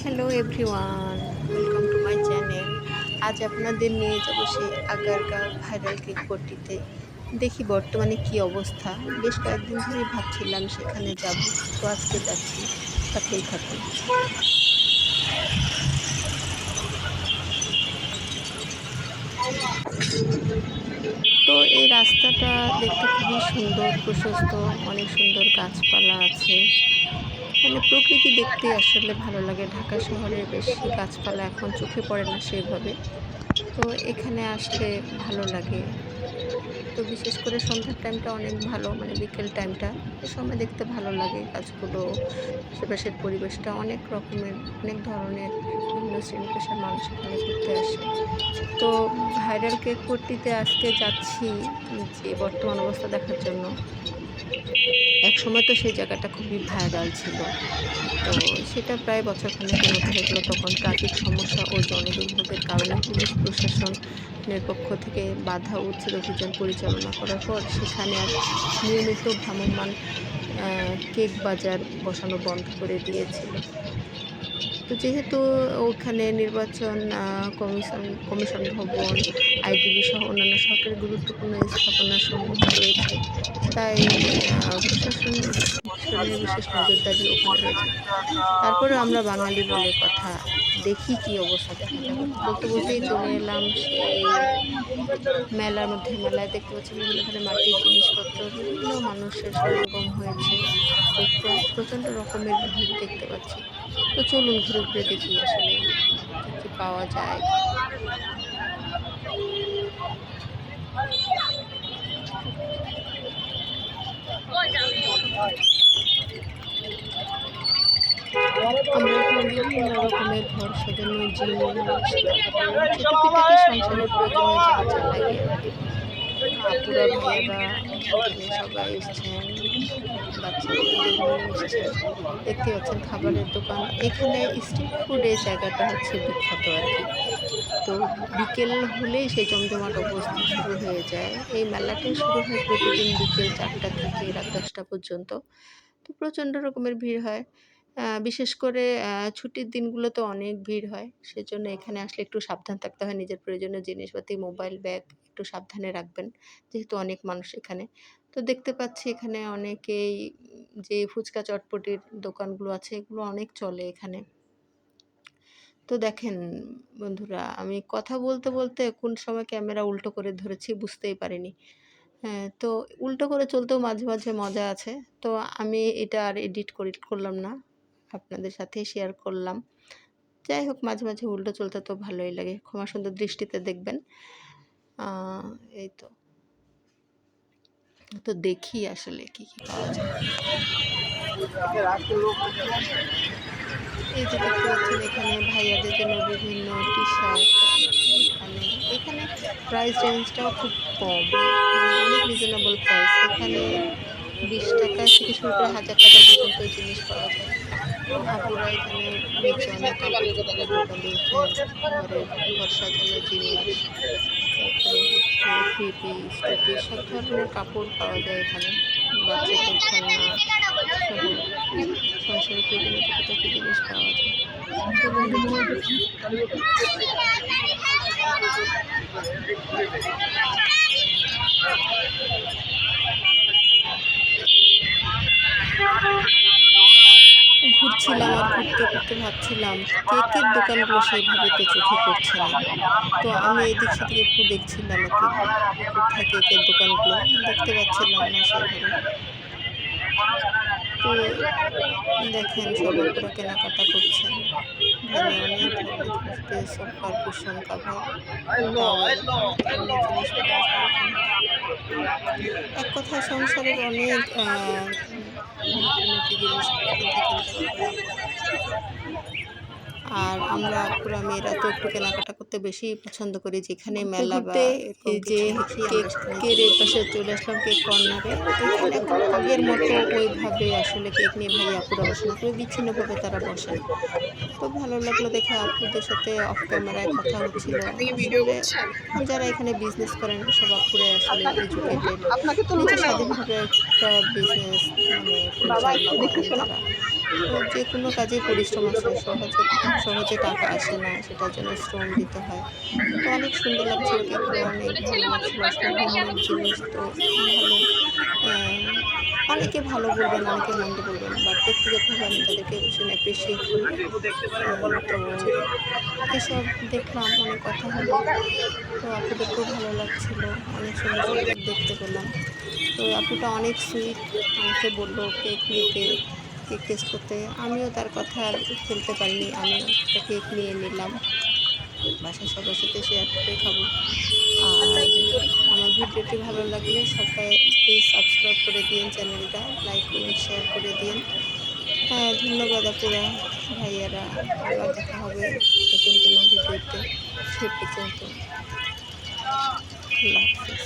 Hello everyone, welcome to my channel. আজ আপনাদের নিয়ে যাব সেই আগারগাঁও ভাইরাল কেক পট্টিতে। দেখি বর্তমানে কি অবস্থা। বেশ কয়েকদিন ধরেই ভাবছিলাম সেখানে যাব, তো আজকে যাচ্ছি। সাথেই থাকুন। তো এই রাস্তাটা দেখতে খুবই সুন্দর, প্রশস্ত, অনেক সুন্দর গাছপালা আছে। মানে প্রকৃতি দেখতে আসলে ভালো লাগে। ঢাকা শহরে বেশি গাছপালা এখন চোখে পড়ে না সেভাবে। তো এখানে আসলে ভালো লাগে। তো বিশেষ করে সন্ধ্যার টাইমটা অনেক ভালো, মানে বিকেল টাইমটা। এ সময় দেখতে ভালো লাগে গাছগুলো, আশেপাশের পরিবেশটা। অনেক রকমের, অনেক ধরনের বিভিন্ন শ্রেণী পেশার মানুষ এখানে ঘুরতে আসে। তো ভাইরাল কেক পট্টিতে আজকে যাচ্ছি যে বর্তমান অবস্থা দেখার জন্য। একসময় তো সেই জায়গাটা খুবই ভাইরাল ছিল। তো সেটা প্রায় বছরখানেকের মতো হয়ে গেল। তখন ট্রাফিক সমস্যা ও জনদুর্ভোগের কারণে পুলিশ প্রশাসনের পক্ষ থেকে বাধা উচ্ছেদ অভিযান পরিচালনা করার পর সেখানে আর নিয়মিত ভ্রাম্যমাণ কেক বাজার বসানো বন্ধ করে দিয়েছিল। তো যেহেতু ওখানে নির্বাচন কমিশন ভবন, আইটিভি সহ অন্যান্য সরকারি গুরুত্বপূর্ণ স্থাপনাসমূহ রয়েছে, তাই প্রশাসনের বিশেষ নজরদারি ওখানে রয়েছে। তারপরেও আমরা বাঙালি বলে কথা, দেখি কি অবস্থা, দেখা যাবে। বলতে বলতেই চলে এলাম সেই মেলার মধ্যে। মেলায় দেখতে পাচ্ছি বিভিন্ন ধরনের মাটির জিনিসপত্র, বিভিন্ন মানুষের সমাগম হয়েছে। প্রচণ্ড রকমের ভিড় দেখতে পাচ্ছি। তো চলুন ঘুরে ঘুরে দেখি আসলে কি কি পাওয়া যায়। আমরা এখানে বিভিন্ন রকমের ঘর সাজানো জিনিস, তারপরে ছোট থেকে সংসারের প্রয়োজনীয় যা যা লাগে আর কি। আপুরা ভাইয়ারা এখানে সবাই এসছেন, বাচ্চাদের নিয়ে এসছেন। দেখতে পাচ্ছেন খাবারের দোকান। এখানে স্ট্রিট ফুড এই জায়গাটা হচ্ছে বিখ্যাত আর কি। তো বিকেল হলেই সেই জমজমাট অবস্থা শুরু হয়ে যায়। এই মেলাটা শুরু হয় প্রতিদিন বিকেল ৪টা থেকে রাত ১০টা পর্যন্ত। তো প্রচণ্ড রকমের ভিড় হয়। বিশেষ করে ছুটির দিনগুলোতে অনেক ভিড় হয়। সেজন্য এখানে আসলে একটু সাবধান থাকতে হয়। নিজের প্রয়োজনীয় জিনিসপাতি, মোবাইল, ব্যাগ একটু সাবধানে রাখবেন। যেহেতু অনেক মানুষ এখানে। তো দেখতে পাচ্ছি এখানে অনেকেই যে ফুচকা চটপটির দোকানগুলো আছে, এগুলো অনেক চলে এখানে। তো দেখেন বন্ধুরা, আমি কথা বলতে বলতে কোন সময় ক্যামেরা উল্টো করে ধরেছি বুঝতেই পারিনি। হ্যাঁ, তো উল্টো করে চলতেও মাঝে মাঝে মজা আছে। তো আমি এটা আর এডিট করলাম না, আপনাদের সাথে শেয়ার করলাম। যাই হোক, মাঝে মাঝে উল্টো চলতে তো ভালোই লাগে। ক্ষমা সুন্দর দৃষ্টিতে দেখবেন। এই তো। তো দেখি আসলে কি কি পাওয়া যায়। এই যে দেখতে পাচ্ছেন এখানে ভাইয়াদের জন্য বিভিন্ন টি-শার্ট। এখানে এখানে প্রাইস রেঞ্জটাও খুব কম, মানে অনেক রিজনেবল প্রাইস। এখানে 20 টাকা থেকে শুরু করে 1000 টাকা পর্যন্ত জিনিস পাওয়া যায়। আপুরা এখানে নিচে অনেক কাপড়-চোপড়ের দোকান দিয়েছেন, ঘর সাজানোর জিনিস, তারপরে হচ্ছে 3 পিস, 2 পিস সব ধরনের কাপড় পাওয়া যায় এখানে। বাচ্চাদের খেলনা সহ সংসারের প্রয়োজনীয় টুকিটাকি জিনিস পাওয়া যায়। চলুন দেখি। ঘুরছিলাম আর ঘুরতে ঘুরতে ভাবছিলাম কেকের দোকানগুলো সেইভাবে তো চোখে পড়ছে না। তো আমি এদিক সেদিক একটু দেখছিলাম আর কি, কোথায় কেকের দোকানগুলো দেখতে পাচ্ছিলাম না সেভাবে। তো দেখেন সব আপুরা কেনাকাটা করছেন। এখানে অনেক ধরনের জিনিস, ড্রেস, সোফার কুশন, কাভার, টাওয়েল, অনেক ধরনের জিনিস পাওয়া যায় এখানে। এক কথায় সংসারের অনেক খুঁটিনাটি জিনিস এখান থেকে কিনতে পারবেন। আর আমরা আপুরা মেয়েরা তো একটু কেনাকাটা করতে বেশি পছন্দ করি। যেখানে মেলা বা এই যে কেকের এই পাশে চলে আসলাম কেক কর্নারে। এখানে এখন আগের মতো ওইভাবে আসলে কেক নিয়ে ভাইয়া আপুরা বসে না, খুবই বিচ্ছিন্নভাবে তারা বসেন। তো ভালো লাগলো দেখে, আপুদের সাথে অফ ক্যামেরায় কথা হচ্ছিল। আসলে যারা এখানে বিজনেস করেন সব আপুরাই আসলে এডুকেটেড, নিজে স্বাধীনভাবে একটা বিজনেস মানে পরিচালনা করেন তারা। তো যে কোনো কাজে পরিশ্রম আছে, সহজে সহজে টাকা আসে না, সেটার জন্য শ্রম দিতে হয়। তো অনেক সুন্দর লাগছিল, কেকগুলো অনেক ভালো লাগছিল। আসলে হোমমেড জিনিস তো ভালো। অনেকে ভালো বলবেন, অনেকে মন্দ বলবেন, বাট ব্যক্তিগতভাবে আমি তাদেরকে ভীষণ অ্যাপ্রিসিয়েট করি। তো এসব দেখলাম, অনেক কথা হলো। তো আপুদেরকেও ভালো লাগছিল, অনেক সুন্দর সুন্দর দেখতে পেলাম। তো আপুটা অনেক সুইট, আমাকে বলল কেক নিতে, কেক টেস্ট করতে। আমিও তার কথা আর ফেলতে পারিনি, আমিও একটা কেক নিয়ে নিলাম, বাসায় সবার সাথে শেয়ার করে খাবো। আর আমার ভিডিওটি ভালো লাগলে সবাই প্লিজ সাবস্ক্রাইব করে দিন, চ্যানেলটা লাইক কমেন্ট শেয়ার করে দিন। হ্যাঁ, ধন্যবাদ আপুরা, ভাইয়ারা। আবার দেখা হবে নতুন কোনো ভিডিওতে। সে পর্যন্ত আল্লাহ হাফেজ।